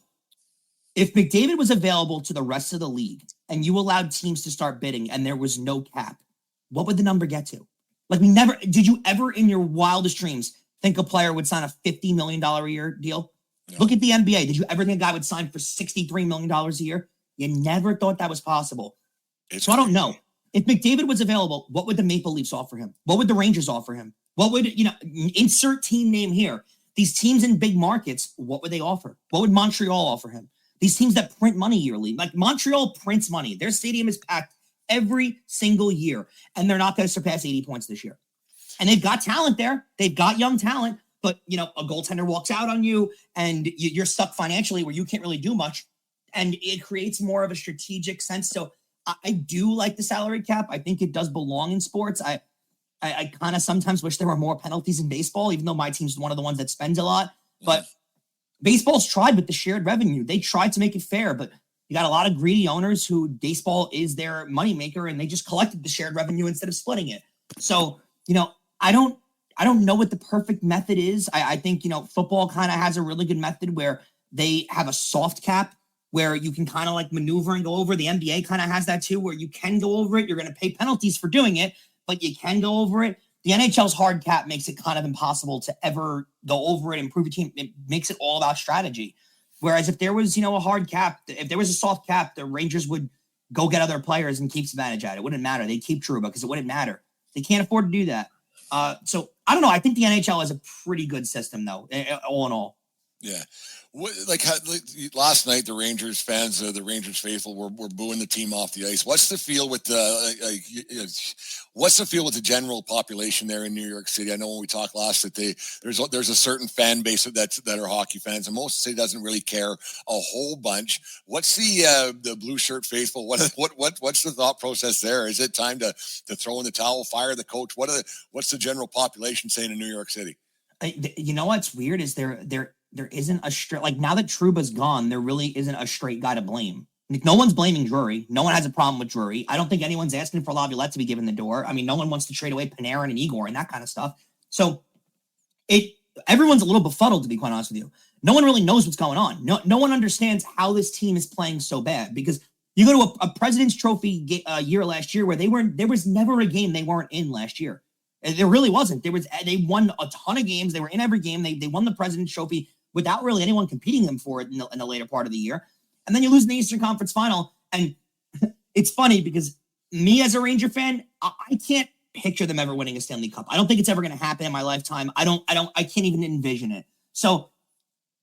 If McDavid was available to the rest of the league and you allowed teams to start bidding and there was no cap, what would the number get to? Like, did you ever in your wildest dreams think a player would sign a $50 million a year deal? No. Look at the NBA. Did you ever think a guy would sign for $63 million a year? You never thought that was possible. So I don't know. If McDavid was available, what would the Maple Leafs offer him? What would the Rangers offer him? What would, insert team name here. These teams in big markets, what would they offer? What would Montreal offer him? These teams that print money yearly, like Montreal prints money. Their stadium is packed every single year, and they're not going to surpass 80 points this year. And they've got talent there. They've got young talent, but, a goaltender walks out on you, and you're stuck financially where you can't really do much, and it creates more of a strategic sense. So I do like the salary cap. I think it does belong in sports. I kind of sometimes wish there were more penalties in baseball, even though my team's one of the ones that spends a lot. But baseball's tried with the shared revenue. They tried to make it fair, but you got a lot of greedy owners who baseball is their moneymaker, and they just collected the shared revenue instead of splitting it. So, I don't know what the perfect method is. I think, football kind of has a really good method where they have a soft cap where you can kind of like maneuver and go over. The NBA kind of has that too, where you can go over it. You're going to pay penalties for doing it, but you can go over it. The NHL's hard cap makes it kind of impossible to ever go over it, improve a team. It makes it all about strategy. Whereas if there was, a hard cap, if there was a soft cap, the Rangers would go get other players and keep advantage at it. It wouldn't matter. They'd keep Trouba because it wouldn't matter. They can't afford to do that. So I don't know. I think the NHL is a pretty good system, though, all in all. Yeah. Last night, the Rangers fans, the Rangers faithful, were booing the team off the ice. What's the feel with the general population there in New York City? I know when we talked last that there's a certain fan base that are hockey fans, and most of the city doesn't really care a whole bunch. What's the blue shirt faithful? What's the thought process there? Is it time to throw in the towel, fire the coach? What's the general population saying in New York City? You know what's weird is there isn't a straight, like now that Trouba's gone, there really isn't a straight guy to blame. Like, no one's blaming Drury. No one has a problem with Drury. I don't think anyone's asking for Laviolette to be given the door. I mean, no one wants to trade away Panarin and Igor and that kind of stuff. So everyone's a little befuddled, to be quite honest with you. No one really knows what's going on. No one understands how this team is playing so bad, because you go to a President's Trophy year last year where there was never a game they weren't in last year. There really wasn't. They won a ton of games. They were in every game. They won the President's Trophy without really anyone competing them for it in the later part of the year. And then you lose in the Eastern Conference Final. And it's funny because me as a Ranger fan, I can't picture them ever winning a Stanley Cup. I don't think it's ever going to happen in my lifetime. I can't even envision it. So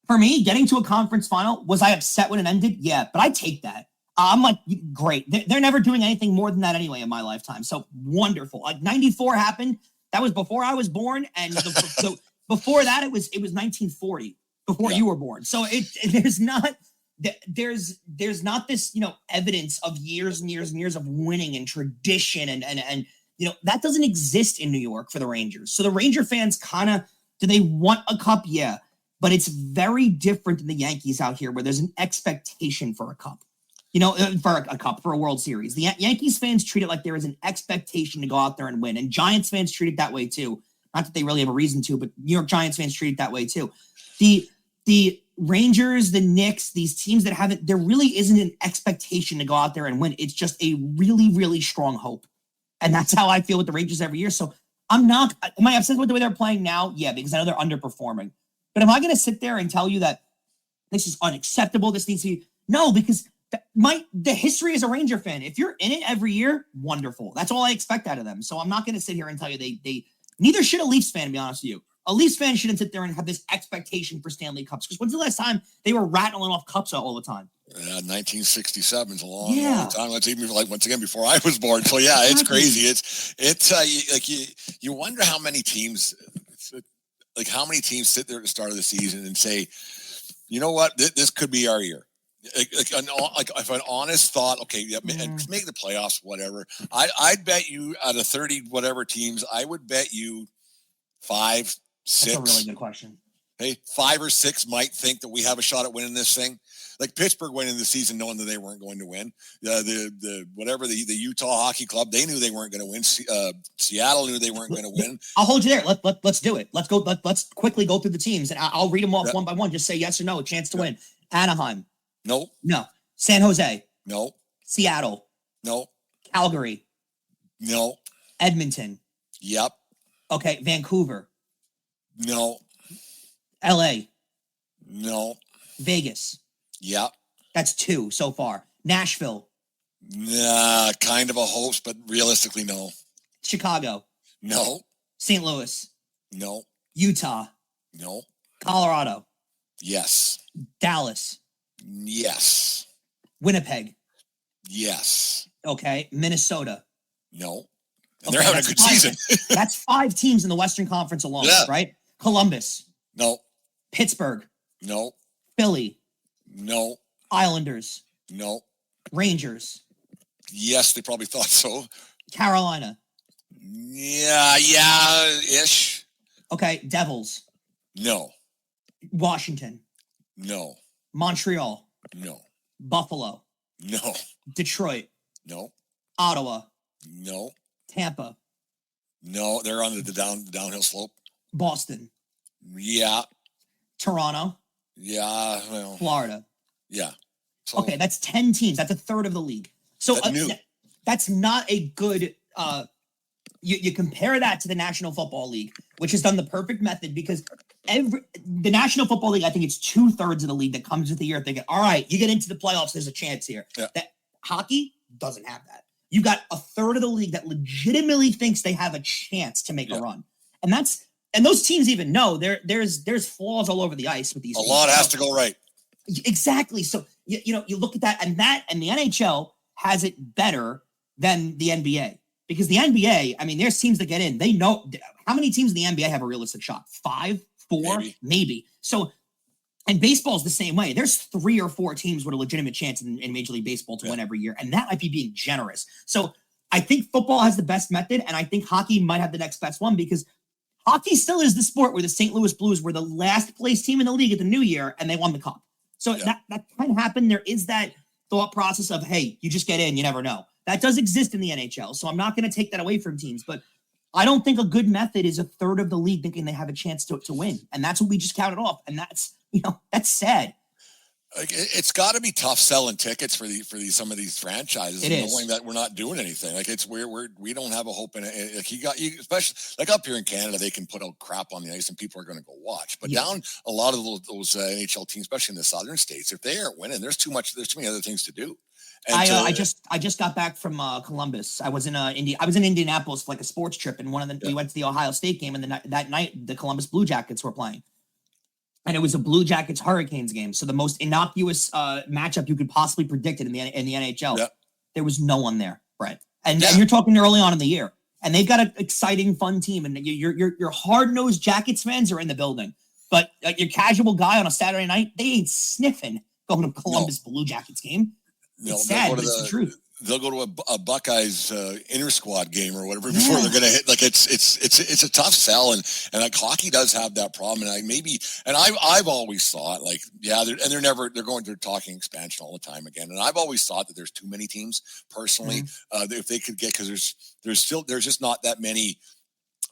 for me, getting to a conference final, was I upset when it ended? Yeah, but I take that. I'm like, great. They're never doing anything more than that anyway in my lifetime. So wonderful. Like 94 happened. That was before I was born. And before that, it was 1940. Before you were born. So there's not this, evidence of years and years and years of winning and tradition and that doesn't exist in New York for the Rangers. So the Ranger fans do they want a cup? Yeah, but it's very different than the Yankees out here where there's an expectation for a cup. For a World Series. The Yankees fans treat it like there is an expectation to go out there and win. And Giants fans treat it that way too. Not that they really have a reason to, but New York Giants fans treat it that way too. The Rangers, the Knicks, these teams that haven't, there really isn't an expectation to go out there and win. It's just a really, really strong hope. And that's how I feel with the Rangers every year. So am I upset with the way they're playing now? Yeah, because I know they're underperforming. But am I going to sit there and tell you that this is unacceptable? This needs to be, no, because the history as a Ranger fan, if you're in it every year, wonderful. That's all I expect out of them. So I'm not going to sit here and tell you they neither should a Leafs fan, to be honest with you. A Leafs fan shouldn't sit there and have this expectation for Stanley Cups. Because when's the last time they were rattling off cups all the time? 1967 is a long time. Let's even once again before I was born. So yeah, it's crazy. You wonder how many teams, sit there at the start of the season and say, you know what, this could be our year. If an honest thought, okay, make the playoffs, whatever. I'd bet you out of 30 whatever teams, I would bet you 5, 6. That's a really good question. Hey, 5 or 6 might think that we have a shot at winning this thing. Like Pittsburgh went into the season knowing that they weren't going to win. The Utah Hockey Club, they knew they weren't going to win. Seattle knew they weren't going to win. I'll hold you there. Let's do it. Let's go. Let's quickly go through the teams, and I'll read them off one by one. Just say yes or no. A chance to win. Anaheim, No. No. San Jose. No. Seattle. No. Calgary. No. Edmonton. Yep. Okay. Vancouver. No. LA. No. Vegas. Yep. That's 2 so far. Nashville. Nah, kind of a host, but realistically, no. Chicago. No. St. Louis. No. Utah. No. Colorado. Yes. Dallas. Yes. Winnipeg. Yes. Okay. Minnesota. No. And Okay, they're having a that's good 5 season. That's 5 teams in the Western Conference alone, Yeah. right? Columbus. No. Pittsburgh. No. Philly. No. Islanders. No. Rangers. Yes, they probably thought so. Carolina. Yeah, ish. Okay. Devils. No. Washington. No. Montreal. No. Buffalo. No. Detroit. No. Ottawa. No. Tampa. No. They're on the downhill slope. Boston. Yeah. Toronto. Yeah. Well, Florida. yeah. So, Okay, that's 10 teams. That's a third of the league. So that's not a good you compare that to the National Football League, which has done the perfect method because the National Football League, I think it's 2/3 of the league that comes with the year thinking, all right, you get into the playoffs, there's a chance here. Yeah. That hockey doesn't have that. You got a third of the league that legitimately thinks they have a chance to make a run. And those teams even know there's flaws all over the ice with these teams. A lot has to go right. Exactly. So you look at that and the NHL has it better than the NBA because the NBA, I mean, there's teams that get in. They know how many teams in the NBA have a realistic shot. 5, 4, maybe. So, and baseball is the same way. There's 3 or 4 teams with a legitimate chance in Major League Baseball to win every year, and that might be being generous. So, I think football has the best method, and I think hockey might have the next best one because hockey still is the sport where the St. Louis Blues were the last place team in the league at the new year, and they won the cup. So that can happen. There is that thought process of, hey, you just get in, you never know. That does exist in the NHL. So I'm not going to take that away from teams. But I don't think a good method is a third of the league thinking they have a chance to win. And that's what we just counted off. And that's sad. Like, it's got to be tough selling tickets for some of these franchises, knowing that we're not doing anything. Like it's we don't have a hope in it. Like you especially like up here in Canada, they can put out crap on the ice and people are going to go watch. But down a lot of those NHL teams, especially in the southern states, if they aren't winning, there's too many other things to do. And I just got back from Columbus. I was in Indianapolis for like a sports trip, and we went to the Ohio State game, and that night the Columbus Blue Jackets were playing. And it was a Blue Jackets Hurricanes game. So the most innocuous matchup you could possibly predict it in the NHL. Yep. There was no one there, Brett. And you're talking early on in the year. And they've got an exciting, fun team. And your hard-nosed Jackets fans are in the building. But your casual guy on a Saturday night, they ain't sniffing going to Columbus Blue Jackets game. It's sad, but it's the truth. They'll go to a Buckeyes inter squad game or whatever before they're going to hit. Like it's a tough sell, and like hockey does have that problem. And I've always thought like they're talking expansion all the time again. And I've always thought that there's too many teams personally. If they could get, because there's just not that many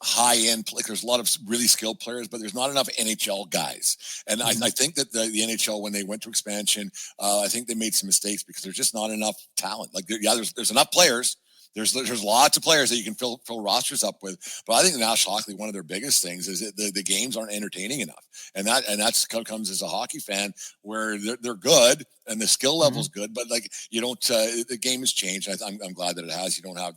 high end, like there's a lot of really skilled players, but there's not enough NHL guys. And I think that the NHL, when they went to expansion, I think they made some mistakes because there's just not enough talent. Like there's enough players. There's lots of players that you can fill rosters up with. But I think the National Hockey League, one of their biggest things is that the games aren't entertaining enough. And that's comes as a hockey fan where they're good and the skill level's good, but like you don't, the game has changed. I'm glad that it has. You don't have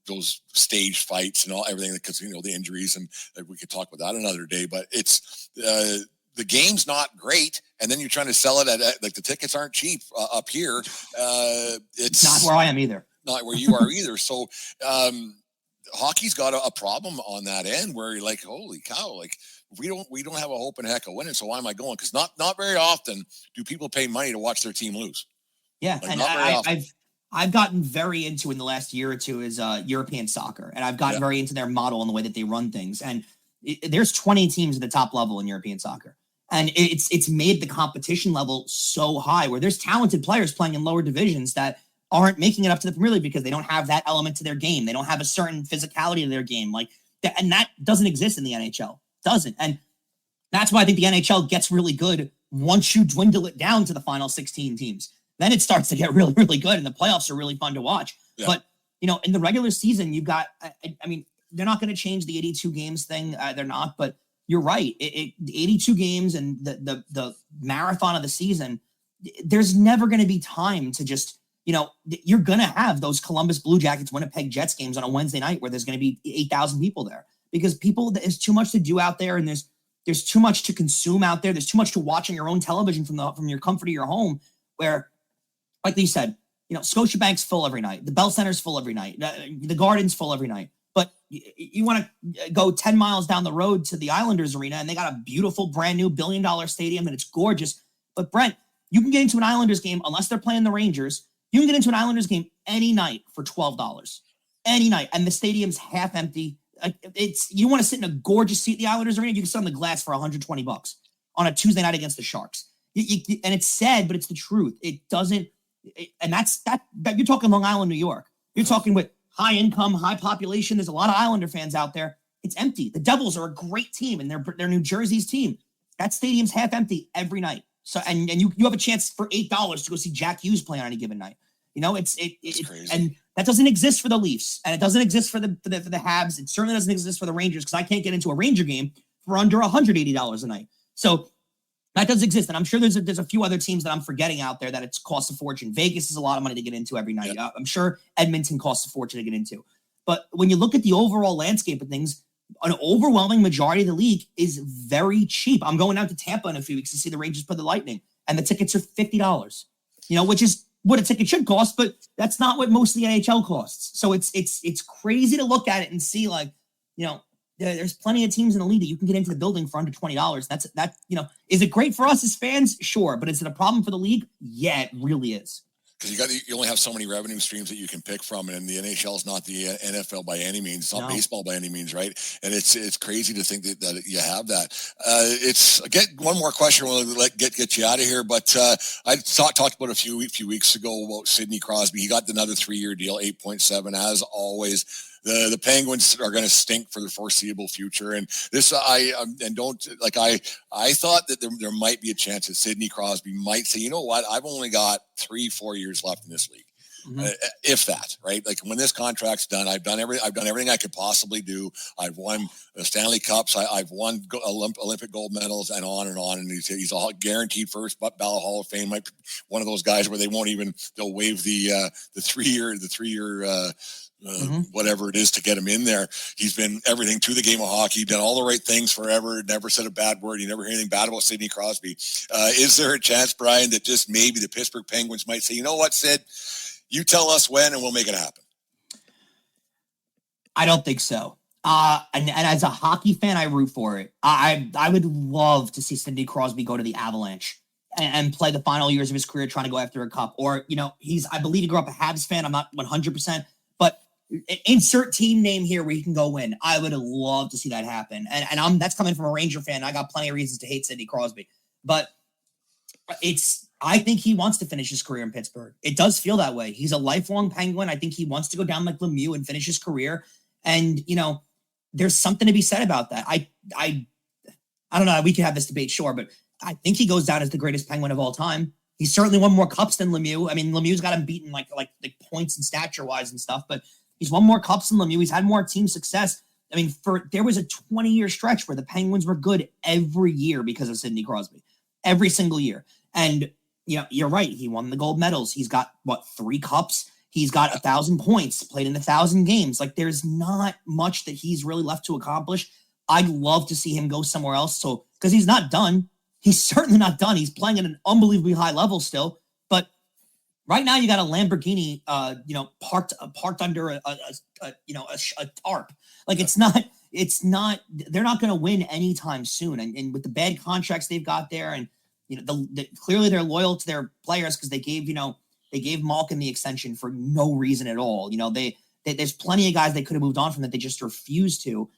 those stage fights and everything because, the injuries, and we could talk about that another day, but it's, the game's not great, and then you're trying to sell it at like the tickets aren't cheap up here. It's not where I am either. Not where you are either. So hockey's got a problem on that end where you're like, holy cow, like we don't have a hope in heck of winning. So why am I going? Because not very often do people pay money to watch their team lose. Yeah, like, and I've gotten very into in the last year or two is European soccer, and I've gotten very into their model and the way that they run things. And there's 20 teams at the top level in European soccer. And it's made the competition level so high where there's talented players playing in lower divisions that aren't making it up to the Premier League because they don't have that element to their game. They don't have a certain physicality to their game. And that doesn't exist in the NHL. Doesn't. And that's why I think the NHL gets really good once you dwindle it down to the final 16 teams, then it starts to get really, really good. And the playoffs are really fun to watch. Yeah. But, in the regular season, you've got, I mean, they're not going to change the 82 games thing. They're not, but you're right. The 82 games and the marathon of the season, there's never going to be time to just, you're going to have those Columbus Blue Jackets, Winnipeg Jets games on a Wednesday night where there's going to be 8,000 people there because there's too much to do out there. And there's too much to consume out there. There's too much to watch on your own television from your comfort of your home where, like you said, Scotiabank's full every night. The Bell Center's full every night. The Garden's full every night. But you want to go 10 miles down the road to the Islanders arena, and they got a beautiful, brand new $1 billion stadium, and it's gorgeous. But Brent, you can get into an Islanders game, unless they're playing the Rangers, you can get into an Islanders game any night for $12. Any night. And the stadium's half empty. You want to sit in a gorgeous seat at the Islanders arena, you can sit on the glass for $120 on a Tuesday night against the Sharks. And it's sad, but it's the truth. It doesn't. And that's you're talking Long Island, New York. You're talking with high income, high population. There's a lot of Islander fans out there. It's empty. The Devils are a great team, and they're New Jersey's team. That stadium's half empty every night. So and you have a chance for $8 to go see Jack Hughes play on any given night. It's crazy. And that doesn't exist for the Leafs, and it doesn't exist for the Habs. It certainly doesn't exist for the Rangers because I can't get into a Ranger game for under $180 a night. So that does exist, and I'm sure there's a few other teams that I'm forgetting out there that it's costs a fortune. Vegas is a lot of money to get into every night. Yeah. I'm sure Edmonton costs a fortune to get into. But when you look at the overall landscape of things, an overwhelming majority of the league is very cheap. I'm going out to Tampa in a few weeks to see the Rangers play the Lightning, and the tickets are $50. Which is what a ticket should cost, but that's not what most of the NHL costs. So it's crazy to look at it and see there's plenty of teams in the league that you can get into the building for under $20. Is it great for us as fans? Sure. But is it a problem for the league? Yeah, it really is. Because you only have so many revenue streams that you can pick from, and the NHL is not the NFL by any means. It's not baseball by any means, right? And it's crazy to think that you have that. One more question. We'll get you out of here. But I talked about a few weeks ago about Sidney Crosby. He got another 3-year deal, 8.7, as always. The Penguins are going to stink for the foreseeable future, and this I thought that there might be a chance that Sidney Crosby might say, you know what, I've only got 3-4 years left in this league, if that, right? Like when this contract's done, I've done everything I could possibly do. I've won Stanley Cups, I've won Olympic gold medals, and on, and he's all guaranteed first ballot Hall of Fame. Like one of those guys where they'll waive the 3-year. Whatever it is to get him in there. He's been everything to the game of hockey, done all the right things forever, never said a bad word. You never hear anything bad about Sidney Crosby. Is there a chance, Brian, that just maybe the Pittsburgh Penguins might say, you know what, Sid, you tell us when and we'll make it happen? I don't think so. And as a hockey fan, I root for it. I would love to see Sidney Crosby go to the Avalanche and play the final years of his career trying to go after a cup. Or, I believe he grew up a Habs fan. I'm not 100%, but insert team name here where you can go win. I would love to see that happen. And that's coming from a Ranger fan. I got plenty of reasons to hate Sidney Crosby, but I think he wants to finish his career in Pittsburgh. It does feel that way. He's a lifelong Penguin. I think he wants to go down like Lemieux and finish his career. And, there's something to be said about that. I don't know. We could have this debate, sure, but I think he goes down as the greatest Penguin of all time. He's certainly won more cups than Lemieux. I mean, Lemieux's got him beaten like points and stature wise and stuff, but he's won more cups than Lemieux. He's had more team success. I mean, there was a 20-year stretch where the Penguins were good every year because of Sidney Crosby, every single year. And you're right. He won the gold medals. He's got 3 cups. He's got 1,000 points, played in 1,000 games. Like there's not much that he's really left to accomplish. I'd love to see him go somewhere else. So, because he's not done. He's certainly not done. He's playing at an unbelievably high level still. But right now, you got a Lamborghini, parked under a tarp. Like it's not. They're not going to win anytime soon. And with the bad contracts they've got there, and clearly they're loyal to their players because they gave Malkin the extension for no reason at all. There's plenty of guys they could have moved on from that they just refused to.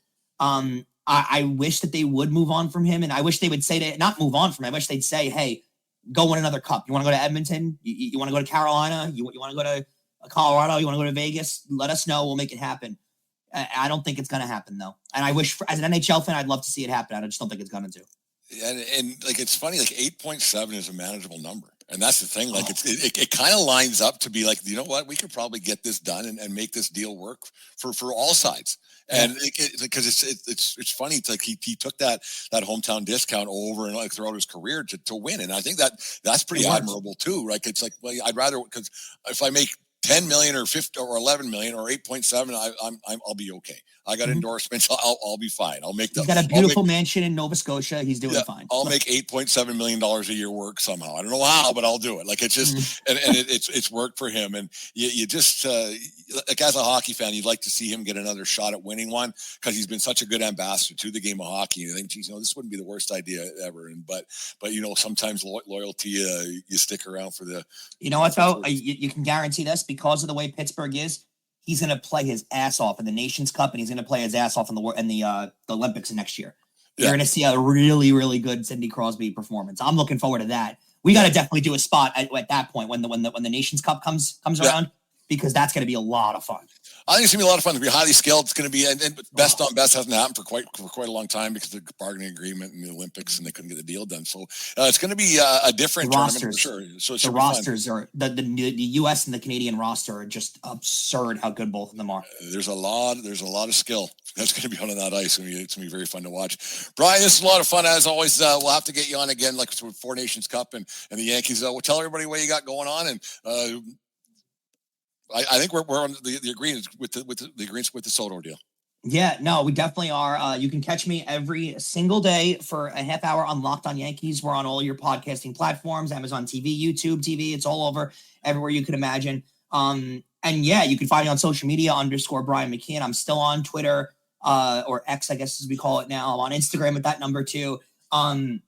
I wish that they would move on from him, and I wish they would say not move on from him. I wish they'd say, hey, go win another cup. You want to go to Edmonton? You want to go to Carolina? You want to go to Colorado? You want to go to Vegas? Let us know. We'll make it happen. I don't think it's going to happen, though. And I wish, as an NHL fan, I'd love to see it happen. I just don't think it's going to. And like, it's funny, like 8.7 is a manageable number. And that's the thing. Like, it kind of lines up to be like, you know what, we could probably get this done and make this deal work for all sides. And because it's funny, it's like he took that hometown discount over and like throughout his career to win. And I think that's pretty admirable too. Like, it's like, well, I'd rather, because if I make 10 million or 50 or 11 million or 8.7, I'll be okay. I got endorsements. I'll be fine. He's got a beautiful mansion in Nova Scotia. He's doing fine. I'll make $8.7 million a year work somehow. I don't know how, but I'll do it. Like, it's just, and it's worked for him. And you just, like, as a hockey fan, you'd like to see him get another shot at winning one, because he's been such a good ambassador to the game of hockey. And you think, geez, this wouldn't be the worst idea ever. But sometimes loyalty, you stick around for the. You know what though? You can guarantee this, because of the way Pittsburgh is. He's going to play his ass off in the Nations Cup, and he's going to play his ass off in the Olympics next year. You're going to see a really, really good Sidney Crosby performance. I'm looking forward to that. We got to definitely do a spot at that point when the Nations Cup comes around, because that's going to be a lot of fun. I think it's going to be a lot of fun. It's going to be highly skilled. It's going to be, and best on best hasn't happened for quite a long time because of the bargaining agreement in the Olympics, and they couldn't get the deal done. So it's going to be a different tournament for sure. So the rosters are the U.S. and the Canadian roster are just absurd how good both of them are. There's a lot of skill that's going to be on that ice. It's going to be very fun to watch. Brian, this is a lot of fun as always. We'll have to get you on again, like with Four Nations Cup and the Yankees. We'll tell everybody what you got going on, and I think we're on the agreement with the agreements with the Soto deal. Yeah, no, we definitely are. You can catch me every single day for a half hour on Locked On Yankees. We're on all your podcasting platforms, Amazon TV, YouTube TV. It's all over, everywhere you could imagine. And yeah, you can find me on social media _ Brian McKeon. I'm still on Twitter, or X, I guess as we call it now. I'm on Instagram with that number too. And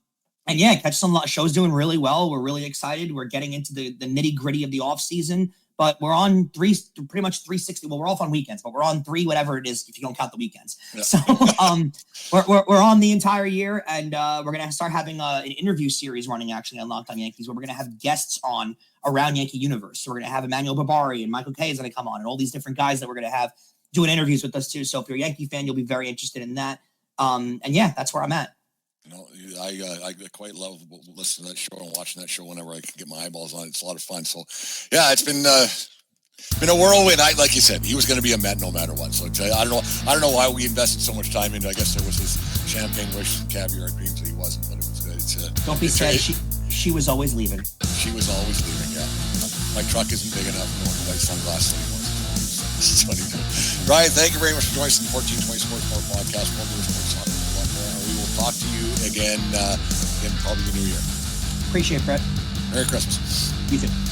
yeah, catch some shows doing really well. We're really excited. We're getting into the nitty gritty of the off season. But we're on pretty much 360. Well, we're off on weekends, but we're on 3, whatever it is, if you don't count the weekends. Yeah. So we're on the entire year, and we're going to start having an interview series running actually on Locked On Yankees, where we're going to have guests on around Yankee universe. So we're going to have Emmanuel Barbari and Michael Kay is going to come on, and all these different guys that we're going to have doing interviews with us too. So if you're a Yankee fan, you'll be very interested in that. And yeah, that's where I'm at. I quite love listening to that show and watching that show whenever I can get my eyeballs on it. It's a lot of fun. So, yeah, it's been a whirlwind. Like you said, he was going to be a Met no matter what. So I don't know why we invested so much time into. I guess there was this champagne wish, caviar dreams that he wasn't, but it was good. Don't be sad. She was always leaving. She was always leaving. Yeah, my truck isn't big enough for white sunglasses anymore. It's funny. Brian, thank you very much for joining us in the 1420 Sports Bar podcast. We will talk to you again in probably the new year. Appreciate it, Brett. Merry Christmas. You too.